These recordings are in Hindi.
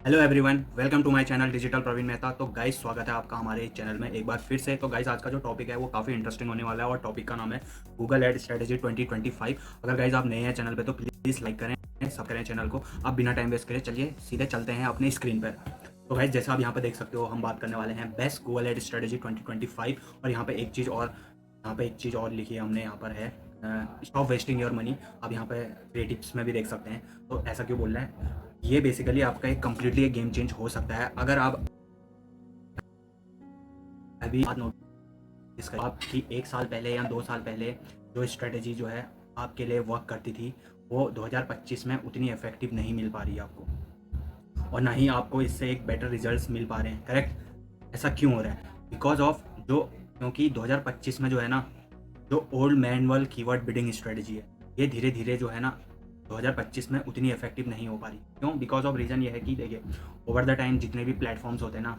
Hello everyone, welcome to my channel digital Praveen Mehta. तो गाइस, स्वागत है आपका हमारे इस चैनल में एक बार फिर से। तो गाइस, आज का जो टॉपिक है वो काफ़ी इंटरेस्टिंग होने वाला है और टॉपिक का नाम है गूगल एड स्ट्रेटेजी 2025। अगर गाइस आप नए हैं चैनल पे तो प्लीज़ लाइक करें, सब करें चैनल को। अब बिना टाइम वेस्ट करे चलिए सीधे चलते हैं अपनी स्क्रीन पर। तो गाइस, जैसा आप यहाँ पर देख सकते हो, हम बात करने वाले हैं बेस्ट गूगल एड स्ट्रेटेजी 2025। और यहाँ पे एक चीज़ और लिखी है हमने, यहाँ पर है स्टॉप वेस्टिंग योर मनी। आप यहाँ पे क्रिएटिव्स में भी देख सकते हैं। तो ऐसा क्यों बोल रहे हैं? ये बेसिकली आपका एक कम्प्लीटली एक गेम चेंज हो सकता है अगर आप अभी बात नोटिस करें। आपकी 1 साल पहले या 2 साल पहले जो स्ट्रेटेजी जो है आपके लिए वर्क करती थी, वो 2025 में उतनी इफेक्टिव नहीं मिल पा रही है आपको, और ना ही आपको इससे एक बेटर रिजल्ट्स मिल पा रहे हैं। करेक्ट? ऐसा क्यों हो रहा है? बिकॉज ऑफ क्योंकि 2025 में जो है ना, जो old manual keyword bidding strategy है, ये धीरे धीरे जो है ना 2025 में उतनी इफेक्टिव नहीं हो पा रही। क्यों? बिकॉज ऑफ रीज़न ये है कि देखिए, ओवर द टाइम जितने भी प्लेटफॉर्म्स होते हैं ना,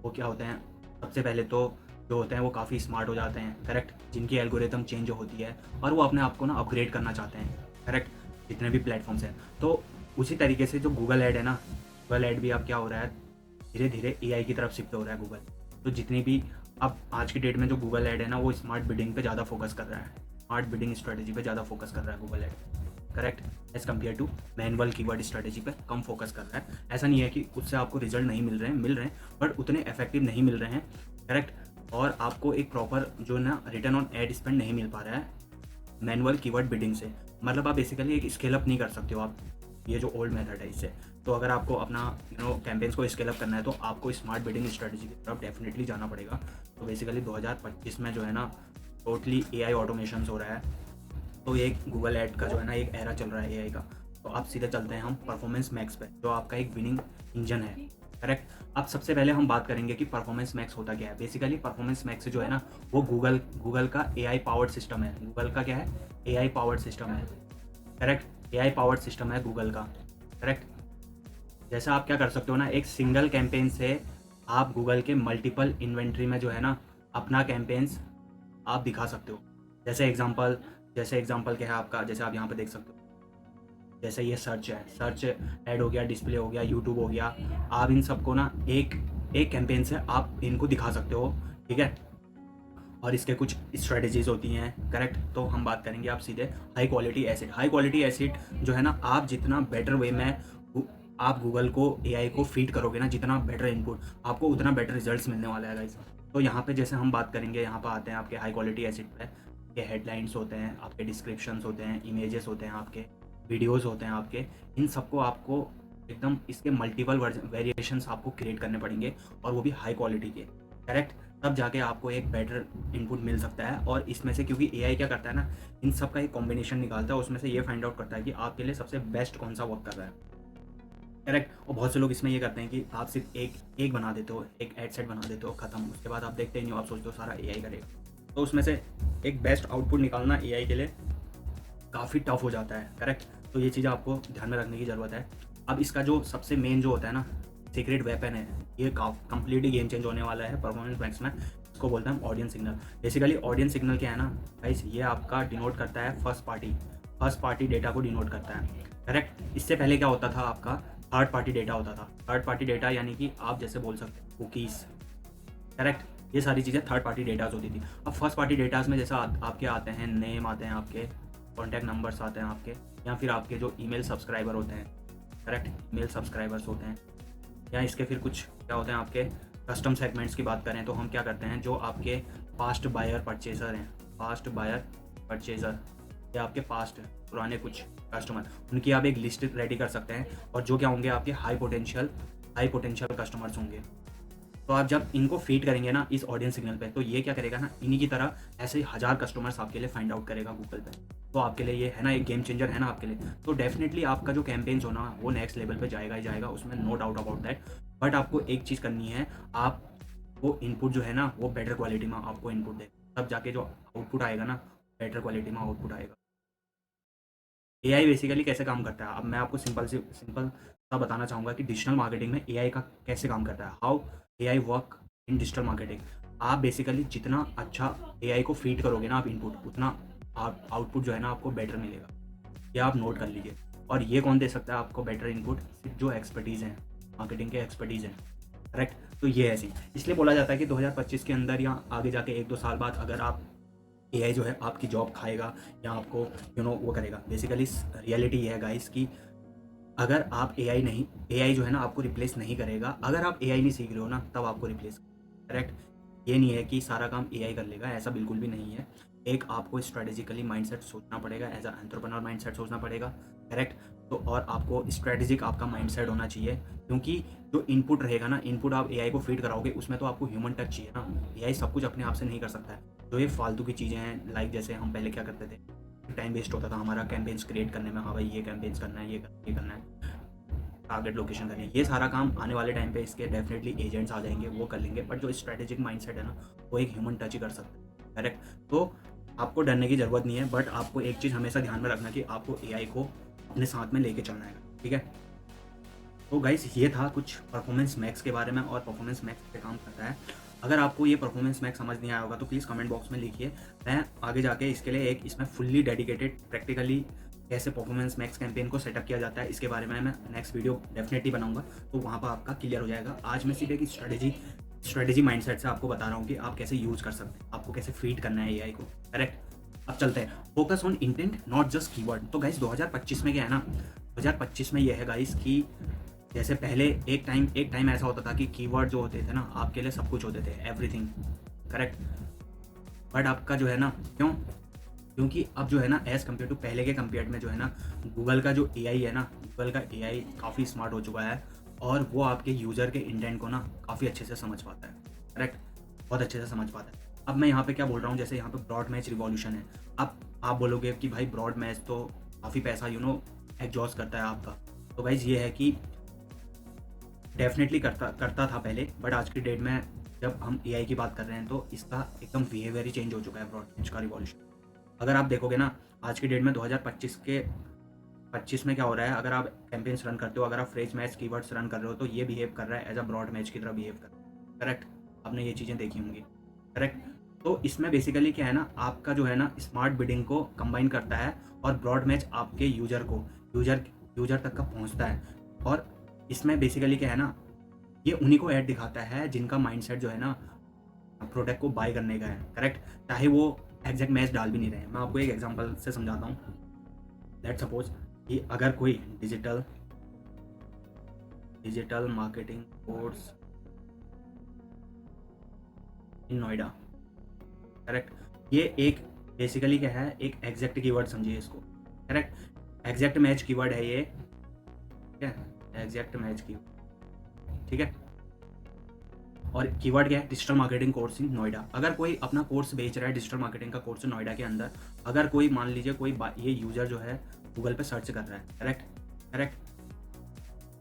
वो क्या होते हैं, सबसे पहले तो जो होते हैं वो काफ़ी स्मार्ट हो जाते हैं। करेक्ट? जिनकी एल्गोरिथम चेंज होती है और वो अपने आप को ना अपग्रेड करना चाहते हैं। करेक्ट? जितने भी प्लेटफॉर्म्स हैं, तो उसी तरीके से जो गूगल ऐड है ना, गूगल ऐड भी अब क्या हो रहा है, धीरे धीरे एआई की तरफ शिफ्ट हो रहा है गूगल। तो जितनी भी अब आज की डेट में जो गूगल ऐड है ना, वो स्मार्ट बिडिंग पे ज़्यादा फोकस कर रहा है, स्मार्ट बिडिंग स्ट्रेटेजी पे ज़्यादा फोकस कर रहा है Google ad. Correct? As compare to manual keyword strategy पे कम फोकस कर रहा है। ऐसा नहीं है कि उससे आपको रिजल्ट नहीं मिल रहे हैं, बट उतने इफेक्टिव नहीं मिल रहे हैं। करेक्ट? और आपको एक प्रॉपर जो ना रिटर्न ऑन एड स्पेंड नहीं मिल पा रहा है मैनुअल कीवर्ड बिडिंग से। मतलब आप बेसिकली एक स्केल अप नहीं कर सकते हो आप, ये जो ओल्ड मेथड है इससे। तो अगर आपको अपना कैंपेन्स को स्केल अप करना है तो आपको स्मार्ट बिडिंग स्ट्रेटजी की तरफ डेफिनेटली जाना पड़ेगा। तो बेसिकली 2025 में जो है ना, टोटली एआई ऑटोमेशन हो रहा है। तो ये गूगल ऐड का जो है ना एक एरा चल रहा है एआई का। तो आप सीधे चलते हैं हम परफॉर्मेंस मैक्स पे, जो आपका एक विनिंग इंजन है। करेक्ट? अब सबसे पहले हम बात करेंगे कि परफॉर्मेंस मैक्स होता क्या है। बेसिकली परफॉर्मेंस मैक्स जो है ना, वो गूगल का एआई पावर्ड सिस्टम है। गूगल का क्या है? एआई पावर्ड सिस्टम है। करेक्ट? एआई पावर्ड सिस्टम है गूगल का। करेक्ट? जैसा आप क्या कर सकते हो ना, एक सिंगल कैंपेन से आप गूगल के मल्टीपल इन्वेंट्री में जो है ना अपना कैंपेन्स आप दिखा सकते हो। जैसे एग्जांपल क्या है आपका, जैसे आप यहाँ पे देख सकते हो, जैसे ये सर्च है, सर्च ऐड हो गया, डिस्प्ले हो गया, यूट्यूब हो गया। आप इन सबको ना एक एक कैंपेन से आप इनको दिखा सकते हो। ठीक है? और इसके कुछ स्ट्रेटजीज होती हैं। करेक्ट? तो हम बात करेंगे आप सीधे हाई क्वालिटी एसिड जो है ना, आप जितना बेटर वे में आप गूगल को एआई को फीड करोगे ना, जितना बेटर इनपुट आपको उतना बेटर रिजल्ट्स मिलने वाला है गाइस। तो यहाँ पे जैसे हम बात करेंगे, यहाँ पर आते हैं आपके हाई क्वालिटी एसिड पे। के हेडलाइंस होते हैं, आपके डिस्क्रिप्शंस होते हैं, इमेजेस होते हैं, आपके वीडियोस होते हैं, आपके इन सबको आपको एकदम इसके मल्टीपल वेरिएशंस आपको क्रिएट करने पड़ेंगे, और वो भी हाई क्वालिटी के। करेक्ट? तब जाके आपको एक बेटर इनपुट मिल सकता है। और इसमें से, क्योंकि एआई क्या करता है ना, इन सब का एक कॉम्बिनेशन निकालता है, उसमें से ये फाइंड आउट करता है कि आपके लिए सबसे बेस्ट कौन सा वर्क कर रहा है। करेक्ट? और बहुत से लोग इसमें ये करते हैं कि आप सिर्फ एक बना देते हो, एक एड सेट बना देते हो, खत्म। उसके बाद आप देखते ही नहीं हो, आप सोचते हो सारा एआई करेगा। तो उसमें से एक बेस्ट आउटपुट निकालना एआई के लिए काफ़ी टफ हो जाता है। करेक्ट? तो ये चीज़ आपको ध्यान में रखने की ज़रूरत है। अब इसका जो सबसे मेन जो होता है ना, सीक्रेट वेपन है, ये कंप्लीटली गेम चेंज होने वाला है परफॉर्मेंस मैक्स में। इसको बोलते हैं हम audience signal. Basically audience signal क्या है ना गाइस, ये आपका डिनोट करता है फर्स्ट पार्टी डेटा को डिनोट करता है। करेक्ट? इससे पहले क्या होता था, आपका थर्ड पार्टी डेटा होता था। थर्ड पार्टी डेटा यानी कि आप जैसे बोल सकते हैं कुकीज़। करेक्ट? ये सारी चीज़ें थर्ड पार्टी डेटाज होती थी। अब फर्स्ट पार्टी डेटाज में जैसा आपके आते हैं नेम, आते हैं आपके कॉन्टैक्ट नंबर्स, आते हैं आपके, या फिर आपके जो ईमेल सब्सक्राइबर होते हैं। करेक्ट? ईमेल सब्सक्राइबर्स होते हैं, या इसके फिर कुछ क्या होते हैं आपके कस्टम सेगमेंट्स की बात करें तो हम क्या करते हैं, जो आपके पास्ट बायर परचेज़र हैं, पास्ट बायर परचेज़र, या आपके पास्ट पुराने कुछ कस्टमर, उनकी आप एक लिस्ट रेडी कर सकते हैं, और जो क्या होंगे आपके हाई पोटेंशियल कस्टमर्स होंगे। तो आप जब इनको फीड करेंगे ना इस ऑडियंस सिग्नल पे, तो ये क्या करेगा ना, इन्हीं की तरह ऐसे 1000 कस्टमर्स आपके लिए फाइंड आउट करेगा गूगल पे। तो आपके लिए ये है ना एक गेम चेंजर है ना आपके लिए। तो डेफिनेटली आपका जो कैंपेन्स होना वो नेक्स्ट लेवल पे जाएगा ही जाएगा, उसमें no doubt about that. But आपको एक चीज़ करनी है, आप वो इनपुट जो है ना वो बेटर क्वालिटी में आपको इनपुट दे, तब जाके जो आउटपुट आएगा ना, बेटर क्वालिटी में आउटपुट आएगा। एआई बेसिकली कैसे काम करता है, अब मैं आपको सिंपल सा बताना चाहूँगा कि डिजिटल मार्केटिंग में एआई का कैसे काम करता है, how AI work in digital marketing. आप बेसिकली जितना अच्छा एआई को फीड करोगे ना आप इनपुट, उतना आप आउटपुट जो है ना आपको बेटर मिलेगा। ये आप नोट कर लीजिए। और ये कौन दे सकता है आपको बेटर इनपुट? सिर्फ जो एक्सपर्टीज़ हैं, मार्केटिंग के एक्सपर्टीज़ हैं, करेक्ट। तो ये ऐसे इसलिए बोला जाता है कि 2025 के अंदर या आगे जाके 1-2 साल बाद अगर आप एआई जो है आपकी जॉब खाएगा या आपको वो करेगा। बेसिकली रियलिटी ये है गाइस कि अगर आप एआई जो है ना आपको रिप्लेस नहीं करेगा। अगर आप एआई नहीं सीख रहे हो ना तब आपको रिप्लेस, करेक्ट। ये नहीं है कि सारा काम एआई कर लेगा, ऐसा बिल्कुल भी नहीं है। एक आपको स्ट्रेटेजिकली माइंडसेट सोचना पड़ेगा, एज अ एंटरप्रेन्योर माइंडसेट सोचना पड़ेगा, करेक्ट। तो और आपको स्ट्रेटेजिक आपका माइंडसेट होना चाहिए, क्योंकि जो इनपुट रहेगा ना, इनपुट आप एआई को फीड कराओगे उसमें तो आपको ह्यूमन टच चाहिए ना। एआई सब कुछ अपने आप से नहीं कर सकता है। जो ये फालतू की चीज़ें हैं, लाइक जैसे हम पहले क्या करते थे, टाइम वेस्ट होता था हमारा कैंपेन्स क्रिएट करने में। हाँ भाई ये कैंपेन्स करना है, ये करना है, टारगेट लोकेशन करनी है, ये सारा काम आने वाले टाइम पे इसके डेफिनेटली एजेंट्स आ जाएंगे, वो कर लेंगे। बट जो स्ट्रेटेजिक माइंडसेट है ना वो एक ह्यूमन टच ही कर सकता है, करेक्ट। तो आपको डरने की ज़रूरत नहीं है, बट आपको एक चीज़ हमेशा ध्यान में रखना कि आपको एआई को अपने साथ में लेके चलना है, ठीक है। तो गाइस ये था कुछ परफॉर्मेंस मैक्स के बारे में और परफॉर्मेंस मैक्स पे काम करता है। अगर आपको ये परफॉर्मेंस मैक्स समझ नहीं आया होगा तो प्लीज़ कमेंट बॉक्स में लिखिए। मैं आगे जाके इसके लिए एक इसमें फुल्ली डेडिकेटेड प्रैक्टिकली कैसे परफॉर्मेंस मैक्स कैंपेन को सेटअप किया जाता है इसके बारे में मैं नेक्स्ट वीडियो डेफिनेटली बनाऊंगा, तो वहाँ पर आपका क्लियर हो जाएगा। आज मैं सिर्फ एक स्ट्रेटेजी माइंडसेट से आपको बता रहा हूँ कि आप कैसे यूज़ कर सकते हैं, आपको कैसे फीड करना है एआई को, करेक्ट। अब चलते हैं, focus on intent not just keyword. तो गाइस 2025 में क्या है ना, 2025 में ये है गाइस कि जैसे पहले एक टाइम ऐसा होता था कि कीवर्ड जो होते थे ना आपके लिए सब कुछ होते थे, एवरीथिंग, करेक्ट। बट आपका जो है ना, क्योंकि अब जो है ना एज़ कम्पेयर टू पहले के कंपेयर में जो है ना गूगल का जो एआई है ना, गूगल का एआई काफ़ी स्मार्ट हो चुका है और वो आपके यूज़र के इंटेंट को ना काफ़ी अच्छे से समझ पाता है, करेक्ट, बहुत अच्छे से समझ पाता है। अब मैं यहाँ पे क्या बोल रहा हूँ, जैसे यहाँ पे ब्रॉड मैच रिवॉल्यूशन है। अब आप बोलोगे कि भाई ब्रॉड मैच तो काफ़ी पैसा एग्जॉस्ट करता है आपका। तो गाइज ये है कि डेफिनेटली करता था पहले, बट आज की डेट में जब हम एआई की बात कर रहे हैं तो इसका एकदम बिहेवियर ही चेंज हो चुका है ब्रॉड मैच का रिवॉल्यूशन। अगर आप देखोगे ना आज की डेट में 2025 में क्या हो रहा है, अगर आप कैंपेन्स रन करते हो, अगर आप फ्रेज मैच कीवर्ड्स रन कर रहे हो तो ये बिहेव कर रहा है एज अ ब्रॉड मैच की तरह बिहेव कर रहा है, करेक्ट। आपने ये चीज़ें देखी होंगी, करेक्ट। तो इसमें बेसिकली क्या है ना, आपका जो है ना स्मार्ट बिडिंग को कंबाइन करता है और ब्रॉड मैच आपके यूजर तक का पहुंचता है। और इसमें बेसिकली क्या है ना, ये उन्हीं को ऐड दिखाता है जिनका माइंडसेट जो है ना प्रोडक्ट को बाय करने का है, करेक्ट। चाहे वो एग्जैक्ट मैच डाल भी नहीं रहे हैं। मैं आपको एक एग्जांपल से समझाता हूँ। लेट्स सपोज कि अगर कोई digital marketing course in Noida, correct, ये एक बेसिकली क्या है, एक एग्जैक्ट कीवर्ड समझिए इसको, करेक्ट। एग्जैक्ट मैच कीवर्ड है ये, ठीक है, एग्जैक्ट मैच कीवर्ड, ठीक है। और कीवर्ड क्या है, digital marketing course in Noida. अगर कोई अपना कोर्स बेच रहा है डिजिटल मार्केटिंग का कोर्स नोएडा के अंदर, अगर कोई मान लीजिए कोई ये यूजर जो है गूगल पे सर्च कर रहा है, करेक्ट,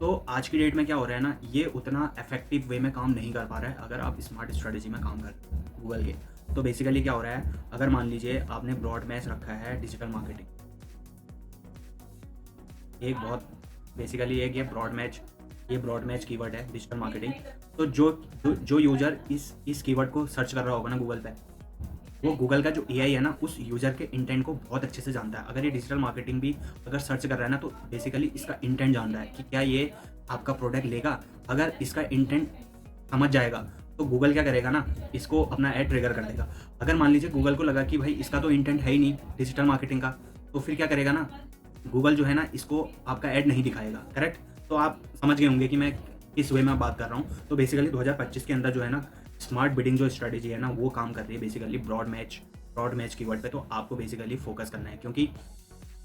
तो आज की डेट में क्या हो रहा है ना, ये उतना इफेक्टिव वे में काम नहीं कर पा रहा है अगर आप स्मार्ट स्ट्रेटेजी में काम कर गूगल के। तो बेसिकली क्या हो रहा है, अगर मान लीजिए आपने ब्रॉड मैच रखा है डिजिटल मार्केटिंग, एक बहुत बेसिकली एक ये ब्रॉड मैच कीवर्ड है डिजिटल मार्केटिंग। तो जो यूजर इस कीवर्ड को सर्च कर रहा होगा ना गूगल पे, वो गूगल का जो एआई है ना उस यूजर के इंटेंट को बहुत अच्छे से जानता है। अगर ये डिजिटल मार्केटिंग भी अगर सर्च कर रहा है ना तो बेसिकली इसका इंटेंट जान रहा है कि क्या ये आपका प्रोडक्ट लेगा। अगर इसका इंटेंट समझ जाएगा तो गूगल क्या करेगा ना, इसको अपना ऐड ट्रिगर कर देगा। अगर मान लीजिए गूगल को लगा कि भाई इसका तो इंटेंट है ही नहीं डिजिटल मार्केटिंग का, तो फिर क्या करेगा ना, गूगल जो है ना इसको आपका ऐड नहीं दिखाएगा, करेक्ट। तो आप समझ गए होंगे कि मैं किस वे में बात कर रहा हूँ। तो बेसिकली 2025 के अंदर जो है ना स्मार्ट बिडिंग जो स्ट्रेटेजी है ना वो काम कर रही है बेसिकली ब्रॉड मैच कीवर्ड पे। तो आपको बेसिकली फोकस करना है, क्योंकि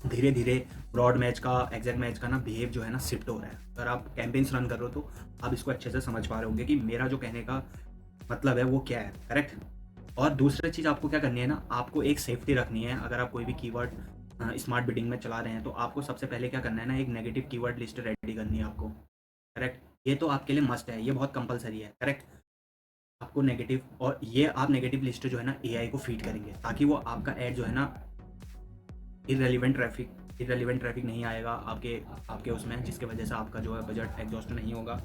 धीरे धीरे ब्रॉड मैच का एग्जैक्ट मैच का ना बिहेव जो है ना शिफ्ट हो रहा है। अगर आप कैंपेन्स रन कर रहे हो तो आप इसको अच्छे से समझ पा रहे होंगे कि मेरा जो कहने का मतलब है वो क्या है, करेक्ट। और दूसरी चीज़ आपको क्या करनी है ना, आपको एक सेफ्टी रखनी है। अगर आप कोई भी कीवर्ड स्मार्ट बिडिंग में चला रहे हैं तो आपको सबसे पहले क्या करना है ना, एक नेगेटिव कीवर्ड लिस्ट रेडी करनी है आपको, करेक्ट। ये तो आपके लिए मस्ट है, ये बहुत कंपलसरी है, करेक्ट। आपको नेगेटिव, और ये आप नेगेटिव लिस्ट जो है ना एआई को फीड करेंगे ताकि वो आपका ऐड जो है ना इररेलेवेंट ट्रैफिक नहीं आएगा आपके उसमें, जिसके वजह से आपका जो है बजट एग्जॉस्ट नहीं होगा।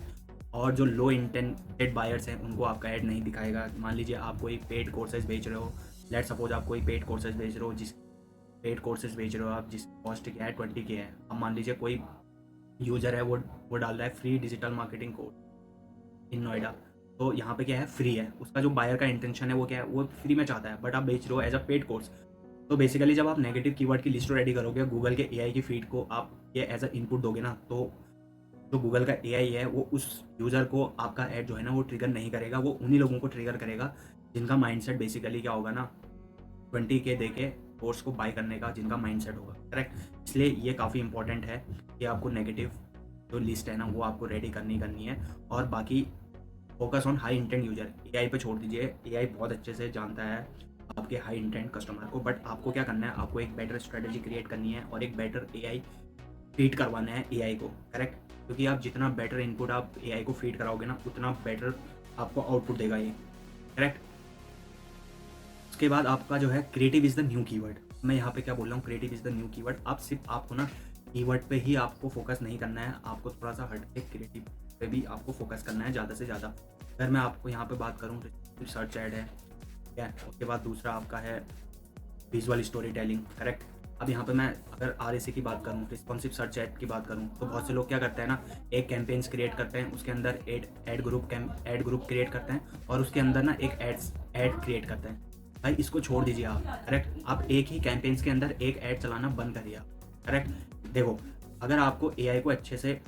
और जो लो इंटेंटेड बायर्स हैं उनको आपका ऐड नहीं दिखाएगा। मान लीजिए आप कोई पेड कोर्सेज बेच रहे हो, लेट सपोज आप कोई पेड कोर्सेज बेच रहे हो, जिस कॉस्ट की है 20 की है। अब मान लीजिए कोई यूज़र है वो डाल रहा है free digital marketing course in Noida. तो यहाँ पे क्या है, फ्री है। उसका जो बायर का इंटेंशन है वो क्या है, वो फ्री में चाहता है, बट आप बेच रहे हो एज अ पेड कोर्स। तो बेसिकली जब आप नेगेटिव कीवर्ड की लिस्ट रेडी करोगे, गूगल के एआई की फीड को आप ये एज अ इनपुट दोगे ना, तो जो गूगल का एआई है वो उस यूज़र को आपका ऐड जो है ना वो ट्रिगर नहीं करेगा। वो उन्हीं लोगों को ट्रिगर करेगा जिनका माइंडसेट बेसिकली क्या होगा ना, 20K दे के कोर्स को बाय करने का जिनका माइंडसेट होगा, करेक्ट। इसलिए ये काफ़ी इंपॉर्टेंट है कि आपको नेगेटिव जो लिस्ट है ना वो आपको रेडी करनी है। और बाकी focus on high intent user, AI पे छोड़ दीजिए। एआई बहुत अच्छे से जानता है आपके हाई इंटेंट कस्टमर को, बट आपको क्या करना है, आपको एक बेटर स्ट्रेटेजी क्रिएट करनी है और एक बेटर एआई फीड करवाना है एआई को, करेक्ट। क्योंकि आप जितना बेटर इनपुट आप एआई को फीड कराओगे ना, उतना बेटर आपको आउटपुट देगा ये, करेक्ट। उसके बाद आपका जो है creative is the new keyword. मैं यहाँ पे क्या बोल रहा हूँ, creative is the new keyword. आप सिर्फ आपको ना कीवर्ड पे ही आपको फोकस नहीं करना है, आपको थोड़ा सा हट के क्रिएटिव पे भी आपको फोकस करना है ज़्यादा से ज़्यादा। अगर मैं आपको यहाँ पे बात करूँ तो सर्च ऐड है, ठीक है। उसके बाद दूसरा आपका है विजुअल स्टोरी टेलिंग, करेक्ट। अब यहाँ पे मैं अगर RSA की बात करूँ, रिस्पॉन्सिव सर्च ऐड की बात करूँ, तो बहुत से लोग क्या करते हैं ना, एक कैंपेन्स क्रिएट करते हैं, उसके अंदर एड ग्रुप क्रिएट करते हैं और उसके अंदर ना एक ऐड क्रिएट करते हैं। भाई इसको छोड़ दीजिए आप, करेक्ट। आप एक ही कैंपेन्स के अंदर एक ऐड चलाना बंद करिए आप, करेक्ट। देखो, अगर आपको एआई को अच्छे से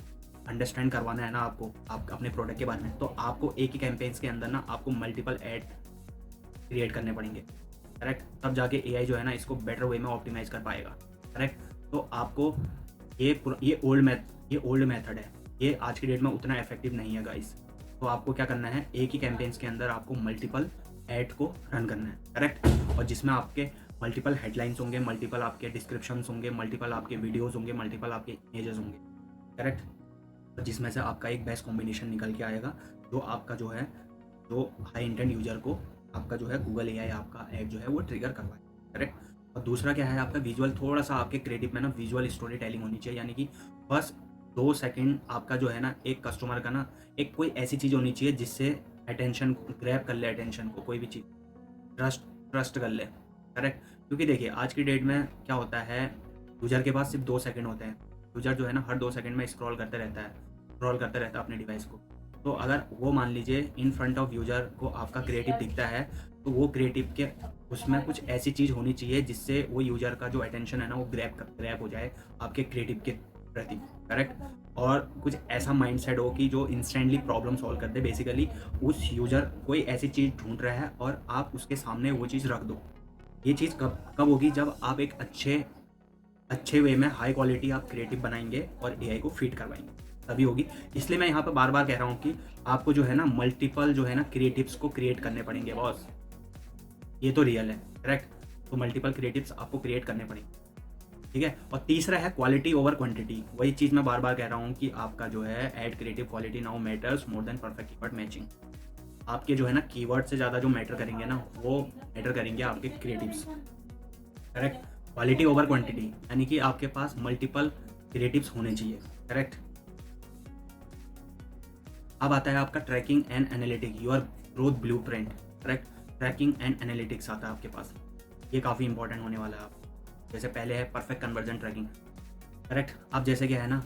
अंडरस्टैंड करवाना है ना, आपको आप अपने प्रोडक्ट के बारे में, तो आपको एक ही कैंपेन्स के अंदर ना आपको मल्टीपल ऐड क्रिएट करने पड़ेंगे, करेक्ट। तब जाके एआई जो है ना इसको बेटर वे में ऑप्टिमाइज कर पाएगा, करेक्ट। तो आपको ये ओल्ड मेथड है, ये आज की डेट में उतना इफेक्टिव नहीं है गाइस। तो आपको क्या करना है, एक ही कैंपेन्स के अंदर आपको मल्टीपल ऐड को रन करना है, करेक्ट। और जिसमें आपके मल्टीपल हेडलाइंस होंगे, मल्टीपल आपके डिस्क्रिप्शंस होंगे, मल्टीपल आपके वीडियोस होंगे, मल्टीपल आपके इमेजेस होंगे, करेक्ट। जिसमें से आपका एक बेस्ट कॉम्बिनेशन निकल के आएगा, जो आपका जो है, जो हाई इंटेंट यूजर को आपका जो है गूगल एआई आपका ऐड जो है वो ट्रिगर करवाए, करेक्ट। और दूसरा क्या है, आपका विजुअल, थोड़ा सा आपके क्रिएटिव में ना विजुअल स्टोरी टेलिंग होनी चाहिए। यानी कि बस 2 सेकंड आपका जो है ना एक कस्टमर का ना एक कोई ऐसी चीज़ होनी चाहिए जिससे अटेंशन ग्रैब कर ले, अटेंशन को, कोई भी चीज़ ट्रस्ट कर ले, करेक्ट। क्योंकि देखिए आज की डेट में क्या होता है, यूजर के पास सिर्फ 2 सेकंड होते हैं। यूजर जो है ना हर 2 सेकंड में स्क्रॉल करते रहता है अपने डिवाइस को। तो अगर वो मान लीजिए इन फ्रंट ऑफ यूजर को आपका क्रिएटिव दिखता है, तो वो क्रिएटिव के उसमें कुछ ऐसी चीज़ होनी चाहिए जिससे वो यूजर का जो अटेंशन है ना वो ग्रैब हो जाए आपके क्रिएटिव के प्रति, करेक्ट। और कुछ ऐसा माइंडसेट हो कि जो इंस्टेंटली प्रॉब्लम सॉल्व कर दे। बेसिकली उस यूजर कोई ऐसी चीज़ ढूंढ रहा है और आप उसके सामने वो चीज़ रख दो। ये चीज़ कब होगी, जब आप एक अच्छे वे में हाई क्वालिटी आप क्रिएटिव बनाएंगे और एआई को फीड करवाएंगे, तभी होगी। इसलिए मैं यहाँ पर बार बार कह रहा हूँ कि आपको जो है ना मल्टीपल जो है ना क्रिएटिव्स को क्रिएट करने पड़ेंगे बॉस, ये तो रियल है, करेक्ट। तो मल्टीपल क्रिएटिव्स आपको क्रिएट करने पड़ेंगे, ठीक है। और तीसरा है क्वालिटी ओवर क्वांटिटी। वही चीज़ मैं बार बार कह रहा हूँ कि आपका जो है ad creative quality now matters more than perfect keyword matching. आपके जो है ना कीवर्ड से ज़्यादा जो मैटर करेंगे ना, वो मैटर करेंगे आपके creatives, correct. Quality over quantity, यानी कि आपके पास मल्टीपल क्रिएटिव्स होने चाहिए, करेक्ट। अब आता है आपका tracking and analytic, your growth blueprint, correct. Tracking and analytics आता है आपके पास, ये काफ़ी इंपॉर्टेंट होने वाला है आप। जैसे पहले है परफेक्ट कन्वर्जन ट्रैकिंग, करेक्ट। अब जैसे क्या है ना,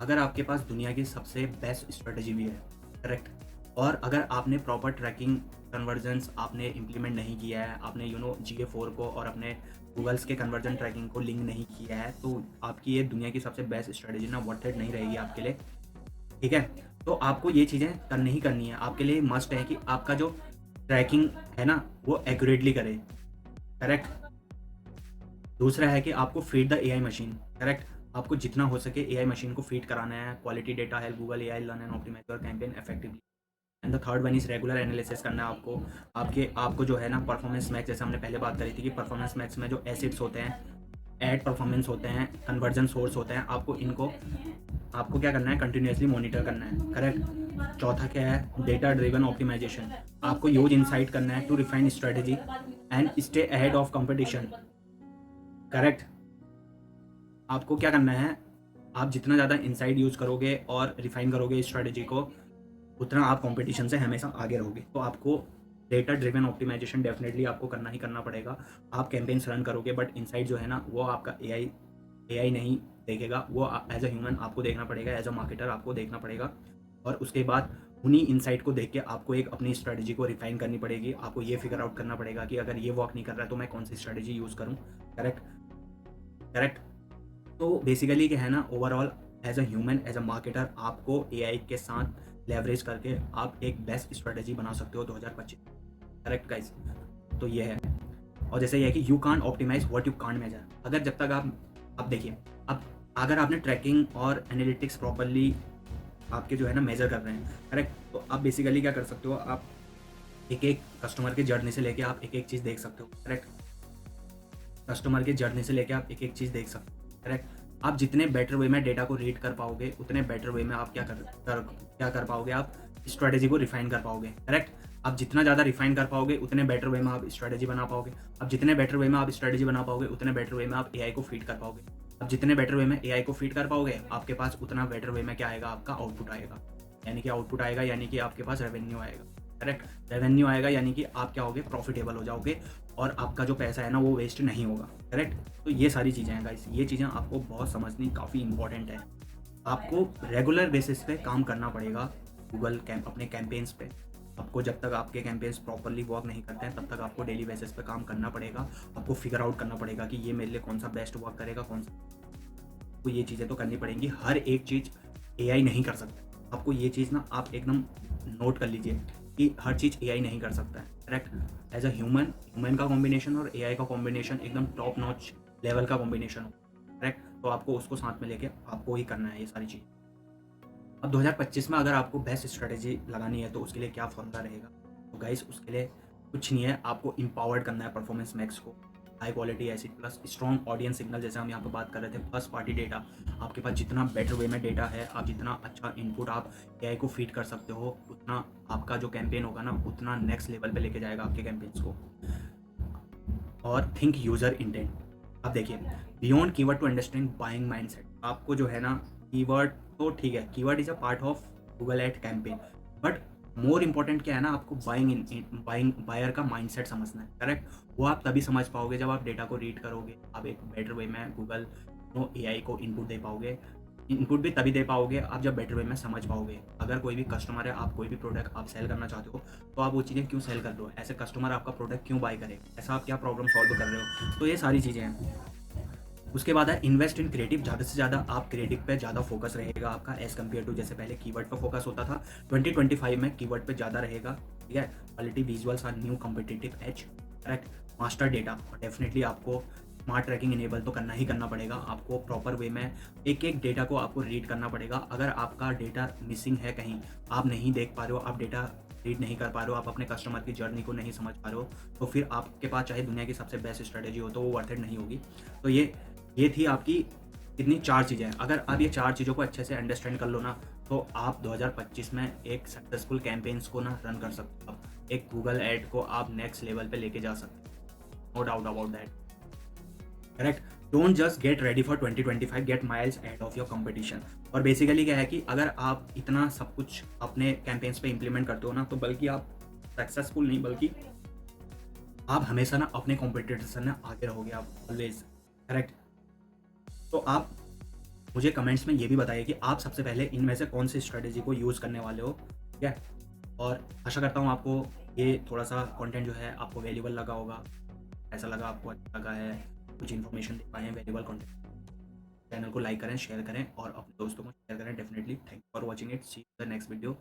अगर आपके पास दुनिया की सबसे बेस्ट स्ट्रेटजी भी है, करेक्ट, और अगर आपने प्रॉपर ट्रैकिंग कन्वर्जन्स आपने इम्प्लीमेंट नहीं किया है, आपने GA4 को और अपने गूगल्स के कन्वर्जन ट्रैकिंग को लिंक नहीं किया है, तो आपकी ये दुनिया की सबसे बेस्ट स्ट्रेटजी ना वर्थ इट नहीं रहेगी आपके लिए, ठीक है। तो आपको ये चीज़ें करनी ही करनी है। आपके लिए मस्ट है कि आपका जो ट्रैकिंग है ना वो एक्यूरेटली करे, करेक्ट। दूसरा है कि आपको feed the AI machine, correct. आपको जितना हो सके एआई मशीन को फीड कराना है। Quality data help Google AI learn and optimise your campaign effectively. And the third one is regular analysis करना है आपको। आपको जो है ना परफॉर्मेंस मैक्स, जैसे हमने पहले बात करी थी कि परफॉर्मेंस मैक्स में जो एसिड्स होते हैं, एड परफॉर्मेंस होते हैं, कन्वर्जन सोर्स होते हैं, आपको क्या करना है, कंटिन्यूसली मॉनिटर करना है, करेक्ट। चौथा क्या है, डेटा ड्रिवन ऑप्टिमाइजेशन। आपको यूज इनसाइट करना है to refine strategy and stay ahead of competition, correct. आपको क्या करना है, आप जितना ज़्यादा इनसाइट यूज करोगे और रिफाइन करोगे स्ट्रेटेजी को, उतना आप कंपटीशन से हमेशा आगे रहोगे। तो आपको डेटा ड्रिवन ऑप्टिमाइजेशन डेफिनेटली आपको करना ही करना पड़ेगा। आप कैंपेन्स रन करोगे बट इनसाइट जो है ना वो आपका एआई नहीं देखेगा वो एज अ ह्यूमन आपको देखना पड़ेगा, एज अ मार्केटर आपको देखना पड़ेगा। और उसके बाद उन्हीं इनसाइट को देख के आपको एक अपनी स्ट्रेटजी को रिफाइन करनी पड़ेगी। आपको ये फिगर आउट करना पड़ेगा कि अगर ये वर्क नहीं कर रहा है तो मैं कौन सी स्ट्रेटजी यूज़ करूँ। Correct, correct. तो बेसिकली क्या है ना, overall as a human, as a marketer आपको एआई के साथ लेवरेज करके आप एक बेस्ट स्ट्रेटजी बना सकते हो 2025। करेक्ट गाइस, तो ये है। और जैसे ये है कि you can't optimise what you can't measure. अगर जब तक आप देखिए, अब अगर आपने ट्रैकिंग और एनालिटिक्स प्रॉपरली आपके जो है ना मेजर कर रहे हैं, करेक्ट, तो आप बेसिकली क्या कर सकते हो, आप एक एक कस्टमर के जर्नी से लेके आप एक एक चीज़ देख सकते हो। करेक्ट, कस्टमर के जर्नी से लेके आप एक एक चीज़ देख सकते हो। करेक्ट, आप जितने बेटर वे में डेटा को रीड कर पाओगे उतने बेटर वे में आप क्या कर पाओगे, आप स्ट्रेटेजी को रिफाइन कर पाओगे। करेक्ट, आप जितना ज़्यादा रिफाइन कर पाओगे उतने बेटर वे में आप स्ट्रेटेजी बना पाओगे। आप जितने बेटर वे में आप स्ट्रेटेजी बना पाओगे उतने बेटर वे में आप एआई को फीड कर पाओगे। आप जितने बेटर वे में एआई को फीड कर पाओगे आपके पास उतना बेटर वे में क्या आएगा, आपका आउटपुट आएगा। यानी कि आउटपुट आएगा यानी कि आपके पास रेवेन्यू आएगा। करेक्ट, रेवेन्यू आएगा यानी कि आप क्या होगे, प्रॉफिटेबल हो जाओगे और आपका जो पैसा है ना वो वेस्ट नहीं होगा। करेक्ट, तो ये सारी चीज़ें हैं गाइस, ये चीज़ें आपको बहुत समझनी काफ़ी इंपॉर्टेंट है। आपको रेगुलर बेसिस पे काम करना पड़ेगा गूगल अपने कैंपेन्स पे। आपको जब तक आपके कैंपेन्स प्रॉपरली वर्क नहीं करते हैं तब तक आपको डेली बेसिस पे काम करना पड़ेगा। आपको फिगर आउट करना पड़ेगा कि ये मेरे लिए कौन सा बेस्ट वर्क करेगा, कौन सा। आपको ये चीज़ें तो करनी पड़ेंगी, हर एक चीज़ एआई नहीं कर सकता। आपको ये चीज़ ना आप एकदम नोट कर लीजिए कि हर चीज़ एआई नहीं कर सकता है। करेक्ट, एज अ ह्यूमन का कॉम्बिनेशन और एआई का कॉम्बिनेशन एकदम टॉप नॉच लेवल का कॉम्बिनेशन हो। करेक्ट, तो आपको उसको साथ में लेके आपको ही करना है ये सारी चीज़। अब 2025 में अगर आपको बेस्ट स्ट्रेटेजी लगानी है तो उसके लिए क्या फॉर्मूला रहेगा, तो गाइस उसके लिए कुछ नहीं है, आपको एम्पावर्ड करना है परफॉर्मेंस मैक्स को। High quality acid plus strong audience signal, जैसे हम यहाँ पे बात कर रहे थे, फर्स्ट पार्टी डेटा। आपके पास जितना बेटर वे में डेटा है, आप जितना अच्छा इनपुट आप एआई को फीड कर सकते हो, उतना आपका जो कैंपेन होगा ना उतना नेक्स्ट लेवल पे लेके जाएगा आपके कैंपेन्स को। और थिंक यूजर इंटेंट। अब देखिए, beyond keyword to understand buying mindset. आपको जो है ना कीवर्ड तो ठीक है, keyword is a part of Google ad campaign, but more important क्या है ना, आपको बाइंग बायर का माइंडसेट समझना है। करेक्ट, वो आप तभी समझ पाओगे जब आप डेटा को रीड करोगे, आप एक बेटर वे में गूगल एआई को इनपुट दे पाओगे। इनपुट भी तभी दे पाओगे आप जब बेटर वे में समझ पाओगे। अगर कोई भी कस्टमर है, आप कोई भी प्रोडक्ट आप सेल करना चाहते हो तो आप वो चीज़ें क्यों सेल कर रहे हो, ऐसे कस्टमर आपका प्रोडक्ट क्यों बाय करे, ऐसा आप क्या प्रॉब्लम सॉल्व कर रहे हो, तो ये सारी चीज़ें हैं। उसके बाद है इन्वेस्ट इन क्रिएटिव। ज़्यादा से ज़्यादा आप क्रिएटिव पे ज़्यादा फोकस रहेगा आपका एज़ कम्पेयर टू जैसे पहले कीवर्ड पे फोकस होता था। 2025 में कीवर्ड पे ज़्यादा रहेगा। ठीक है, quality visuals are new competitive edge. Correct, master data, और डेफिनेटली आपको स्मार्ट ट्रैकिंग इनेबल तो करना ही करना पड़ेगा। आपको प्रॉपर वे में एक एक डेटा को आपको रीड करना पड़ेगा। अगर आपका डेटा मिसिंग है कहीं, आप नहीं देख पा रहे हो, आप डेटा रीड नहीं कर पा रहे हो, आप अपने कस्टमर की जर्नी को नहीं समझ पा रहे हो, तो फिर आपके पास चाहे दुनिया की सबसे बेस्ट स्ट्रेटेजी हो तो वो वर्थ इट नहीं होगी। तो ये थी आपकी इतनी 4 चीज़ें। अगर आप ये 4 चीज़ों को अच्छे से अंडरस्टैंड कर लो ना, तो आप 2025 में एक सक्सेसफुल कैंपेन्स को ना रन कर सकते हो। आप एक गूगल ऐड को आप नेक्स्ट लेवल पे लेके जा सकते हो, no doubt about that. Correct, don't just get ready for 2025, get miles ahead of your competition. और बेसिकली क्या है कि अगर आप इतना सब कुछ अपने कैंपेन्स पे इम्प्लीमेंट करते हो ना, तो बल्कि आप सक्सेसफुल नहीं, बल्कि आप हमेशा ना अपने कॉम्पिटिटर से ना आगे रहोगे, आप ऑलवेज। करेक्ट, तो आप मुझे कमेंट्स में ये भी बताइए कि आप सबसे पहले इनमें से कौन सी स्ट्रेटेजी को यूज़ करने वाले हो। ठीक है, और आशा करता हूँ आपको ये थोड़ा सा कंटेंट जो है आपको वैल्यूबल लगा होगा, ऐसा लगा आपको अच्छा लगा है, कुछ इन्फॉर्मेशन दे पाए हैं, वैल्यूबल कंटेंट। चैनल को लाइक करें, शेयर करें और अपने दोस्तों को शेयर करें definitely. Thank you for watching it, see the next video.